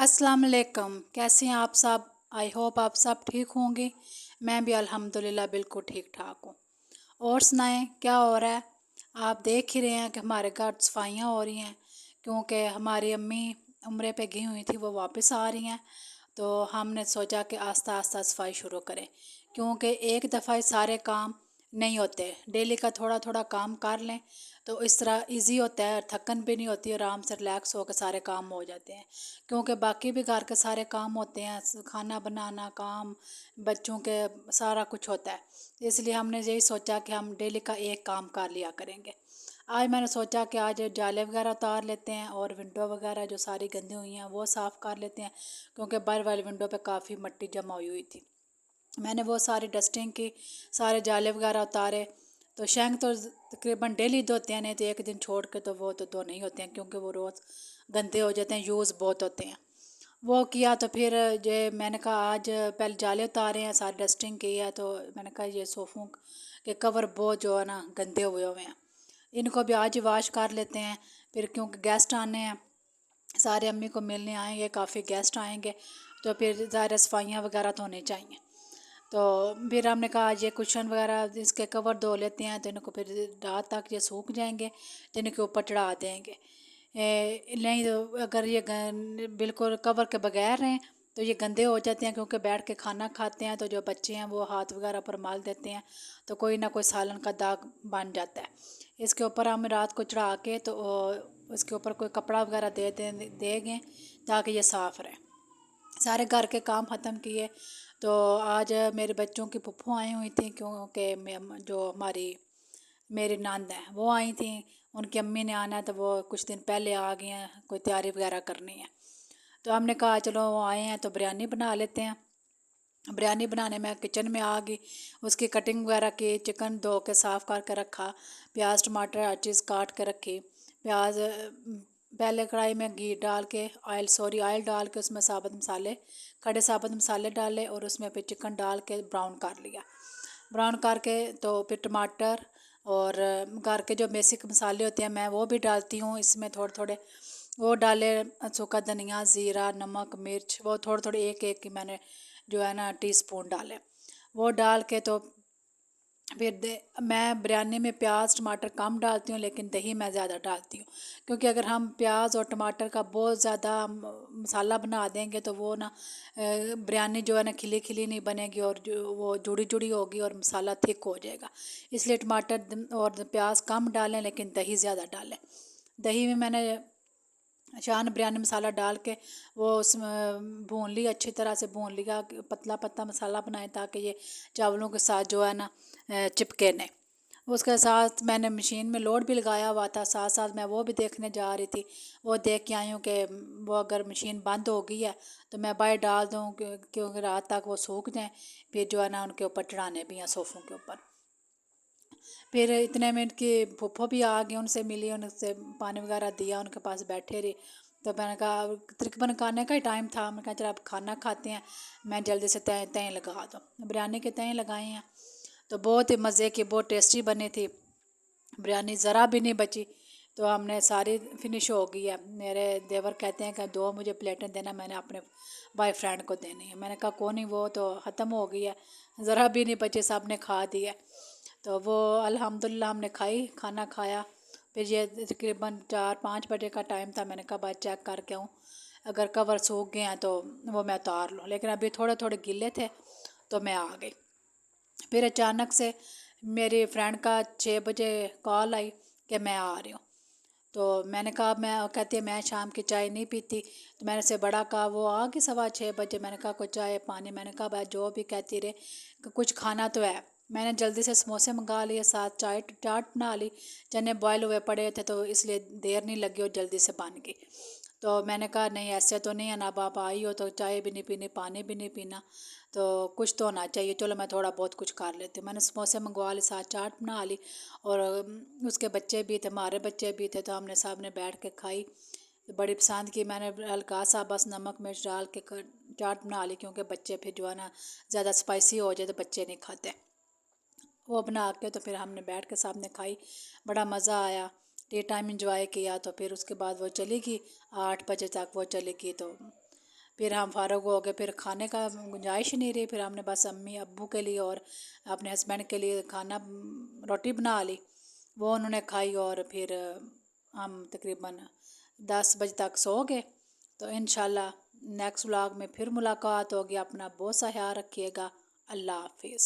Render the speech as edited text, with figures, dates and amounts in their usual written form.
अस्सलाम वालेकुम। कैसे हैं आप सब? आई होप आप सब ठीक होंगे। मैं भी अल्हम्दुलिल्लाह बिल्कुल ठीक ठाक हूँ। और सुनाएं क्या हो रहा है? आप देख ही रहे हैं कि हमारे घर सफाइयाँ हो रही हैं, क्योंकि हमारी अम्मी उम्रे पे गई हुई थी, वो वापस आ रही हैं। तो हमने सोचा कि आस्ता आस्ता सफाई शुरू करें, क्योंकि एक दफ़ा ही सारे काम नहीं होते। डेली का थोड़ा थोड़ा काम कर लें तो इस तरह इजी होता है, थकन भी नहीं होती, आराम से रिलैक्स होकर सारे काम हो जाते हैं। क्योंकि बाकी भी घर के सारे काम होते हैं, खाना बनाना काम, बच्चों के सारा कुछ होता है। इसलिए हमने यही सोचा कि हम डेली का एक काम कर लिया करेंगे। आज मैंने सोचा कि आज जाले वगैरह उतार लेते हैं और विंडो वगैरह जो सारी गंदी हुई हैं वो साफ़ कर लेते हैं, क्योंकि बाहर वाली विंडो पे काफ़ी मिट्टी जमा हुई थी। मैंने वो सारी डस्टिंग की, सारे जाले वगैरह उतारे। तो शंख तो तकरीबन डेली धोते हैं, नहीं तो एक दिन छोड़ के तो वो तो दो नहीं होते हैं, क्योंकि वो रोज़ गंदे हो जाते हैं, यूज़ बहुत होते हैं। वो किया तो फिर जो मैंने कहा आज पहले जाले उतारे हैं, सारी डस्टिंग की है। तो मैंने कहा ये सोफ़ों के कवर बहुत जो है ना गंदे हुए हुए हैं, इनको भी आज ही वाश कर लेते हैं। फिर क्योंकि गेस्ट आने हैं, सारे अम्मी को मिलने आएंगे, काफ़ी गेस्ट आएंगे, तो फिर ज़ाहिर सफाइयाँ वगैरह तो होनी चाहिए। तो फिर हमने कहा ये कुशन वगैरह इसके कवर धो लेते हैं, तो इनको फिर रात तक ये सूख जाएंगे, तो इनके ऊपर चढ़ा देंगे। नहीं तो अगर ये बिल्कुल कवर के बगैर रहें तो ये गंदे हो जाते हैं, क्योंकि बैठ के खाना खाते हैं तो जो बच्चे हैं वो हाथ वगैरह पर माल देते हैं, तो कोई ना कोई सालन का दाग बन जाता है। इसके ऊपर हम रात को चढ़ा के तो इसके ऊपर कोई कपड़ा वगैरह देंगे ताकि ये साफ़ रहे। सारे घर के काम ख़त्म किए। तो आज मेरे बच्चों की फूफू आई हुई थी, क्योंकि जो हमारी मेरी नंद हैं वो आई थी, उनकी अम्मी ने आना है, तो वो कुछ दिन पहले आ गई हैं, कोई तैयारी वगैरह करनी है। तो हमने कहा चलो वो आए हैं तो बिरयानी बना लेते हैं। बिरयानी बनाने में किचन में आ गई, उसकी कटिंग वगैरह की, चिकन धो के साफ़ करके रखा, प्याज टमाटर हर चीज़ काट के रखी। प्याज पहले कढ़ाई में घी डाल के ऑयल डाल के उसमें साबुत मसाले, खड़े साबुत मसाले डाले और उसमें फिर चिकन डाल के ब्राउन कर लिया। ब्राउन करके तो फिर टमाटर और घर के जो बेसिक मसाले होते हैं मैं वो भी डालती हूँ इसमें, थोड़े थोड़े वो डाले, सूखा धनिया ज़ीरा नमक मिर्च वो थोड़े थोड़े एक एक की मैंने जो है ना टीस्पून डाले। वो डाल के तो फिर मैं बिरयानी में प्याज टमाटर कम डालती हूँ, लेकिन दही मैं ज़्यादा डालती हूँ, क्योंकि अगर हम प्याज और टमाटर का बहुत ज़्यादा मसाला बना देंगे तो वो ना बिरयानी जो है ना खिली खिली नहीं बनेगी, और जो वो जुड़ी जुड़ी होगी और मसाला थिक हो जाएगा। इसलिए टमाटर और प्याज कम डालें, लेकिन दही ज़्यादा डालें। दही में मैंने शान बिरयानी मसाला डाल के वो उसमें भून लिया, अच्छी तरह से भून लिया, पतला पतला मसाला बनाए ताकि ये चावलों के साथ जो है ना चिपके नहीं। उसके साथ मैंने मशीन में लोड भी लगाया हुआ था, साथ साथ मैं वो भी देखने जा रही थी। वो देख के आई हूँ कि वो अगर मशीन बंद हो गई है तो मैं बाहर डाल दूँ, क्योंकि रात तक वो सूख जाएँ, फिर जो है ना उनके ऊपर चढ़ाने भी हैं सोफ़ों के ऊपर। फिर इतने में इनकी फूफो भी आ गई, उनसे मिली, उनसे पानी वगैरह दिया, उनके पास बैठे रही। तो मैंने कहा तकरीबन खाने का ही टाइम था, मैंने कहा चलो आप खाना खाते हैं, मैं जल्दी से तय तय लगा दो। बिरयानी के तय लगाए हैं, तो बहुत ही मज़े की बहुत टेस्टी बनी थी बिरयानी, ज़रा भी नहीं बची। तो हमने सारी फिनिश हो गई है। मेरे देवर कहते हैं कि दो मुझे प्लेटें देना, मैंने अपने बॉयफ्रेंड को देनी है। मैंने कहा कौन नहीं, वो तो ख़त्म हो गई है, ज़रा भी नहीं बची, सब ने खा दी है। तो वो अल्हम्दुलिल्लाह हमने खाई, खाना खाया। फिर ये तकरीबन 4-5 बजे का टाइम था, मैंने कहा बात चेक करके आऊँ, अगर कवर सूख गए हैं तो वो मैं उतार लूँ, लेकिन अभी थोड़े थोड़े गीले थे तो मैं आ गई। फिर अचानक से मेरी फ्रेंड का 6 बजे कॉल आई कि मैं आ रही हूँ। तो मैंने कहा, मैं कहती है मैं शाम की चाय नहीं पीती, तो मैंने से बड़ा कहा वो आ गई 6:15 बजे। मैंने कहा कुछ चाय पानी, मैंने कहा भाई जो भी कहती रहे कि कुछ खाना तो है। मैंने जल्दी से समोसे मंगा लिए, साथ चाय चाट बना ली, चने बॉयल हुए पड़े थे तो इसलिए देर नहीं लगी और जल्दी से बन गई। तो मैंने कहा नहीं ऐसे तो नहीं है ना, आप आई हो तो चाय भी नहीं पीनी पानी भी नहीं पीना, तो कुछ तो होना चाहिए, चलो मैं थोड़ा बहुत कुछ कर लेती हूँ। मैंने समोसे मंगवा लिए, साथ चाट बना ली, और उसके बच्चे भी थे, हमारे बच्चे भी थे, तो हमने सब ने बैठ के खाई। तो बड़ी पसंद की मैंने, हल्का सा बस नमक मिर्च डाल के चाट बना ली, क्योंकि बच्चे फिर जो है ना ज़्यादा स्पाइसी हो जाए तो बच्चे नहीं खाते। वो बना के तो फिर हमने बैठ के साथ ने खाई, बड़ा मज़ा आया, टी टाइम इंजॉय किया। तो फिर उसके बाद वो चली गई, 8 बजे तक वो चली गई। तो پھر ہم فارغ ہو گئے، پھر کھانے کا گنجائش ہی نہیں رہی، پھر ہم نے بس امی ابو کے لیے اور اپنے ہسبینڈ کے لیے کھانا روٹی بنا لی، وہ انہوں نے کھائی، اور پھر ہم تقریباً 10 بجے تک سو گئے۔ تو انشاءاللہ نیکسٹ ولاگ میں پھر ملاقات ہوگی۔ اپنا بہت سا خیال رکھیے گا۔ اللہ حافظ۔